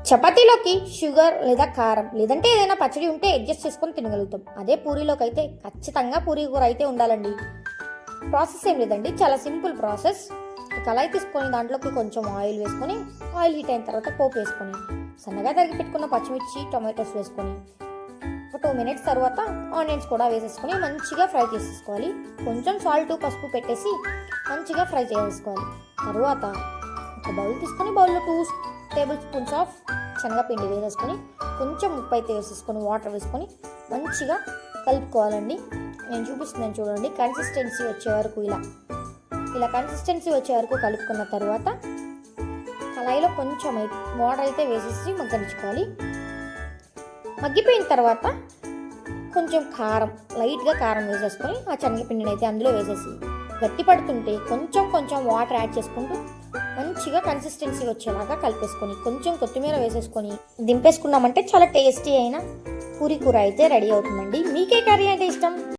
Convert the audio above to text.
చపాతీలోకి షుగర్ లేదా కారం లేదంటే ఏదైనా పచ్చడి ఉంటే అడ్జస్ట్ చేసుకొని తినగలుగుతాం. అదే పూరీలోకి అయితే ఖచ్చితంగా పూరీ కూర అయితే ఉండాలండి. ప్రాసెస్ ఏం లేదండి, చాలా సింపుల్ ప్రాసెస్. కళాయి తీసుకొని దాంట్లోకి కొంచెం ఆయిల్ వేసుకొని, ఆయిల్ హీట్ అయిన తర్వాత పోపు వేసుకొని, సన్నగా తరిగి పెట్టుకున్న పచ్చిమిర్చి టొమాటోస్ వేసుకొని, ఒక 2 మినిట్స్ తర్వాత ఆనియన్స్ కూడా వేసేసుకొని మంచిగా ఫ్రై చేసేసుకోవాలి. కొంచెం సాల్ట్ పసుపు పెట్టేసి మంచిగా ఫ్రై చేసేసుకోవాలి. తర్వాత ఒక బౌల్ తీసుకొని బౌల్లో 2 టేబుల్ స్పూన్స్ ఆఫ్ శనగపిండి వేసేసుకొని, కొంచెం ఉప్పు అయితే వేసేసుకొని, వాటర్ వేసుకొని మంచిగా కలుపుకోవాలండి. నేను చూపిస్తున్నాను చూడండి. కన్సిస్టెన్సీ వచ్చే వరకు ఇలా కన్సిస్టెన్సీ వచ్చే వరకు కలుపుకున్న తర్వాత కళాయిలో కొంచెం వాటర్ అయితే వేసేసి మగ్గనిచ్చుకోవాలి. మగ్గిపోయిన తర్వాత కొంచెం లైట్గా కారం వేసేసుకొని ఆ శనగపిండిని అయితే అందులో వేసేసి గట్టి పడుతుంటే కొంచెం వాటర్ యాడ్ చేసుకుంటూ మంచిగా కన్సిస్టెన్సీ వచ్చేలాగా కలిపేసుకొని కొంచెం కొత్తిమీర వేసేసుకొని దింపేసుకున్నామంటే చాలా టేస్టీ అయిన పూరీ కూర అయితే రెడీ అవుతుందండి. మీకే కర్రీ అంటే ఇష్టం?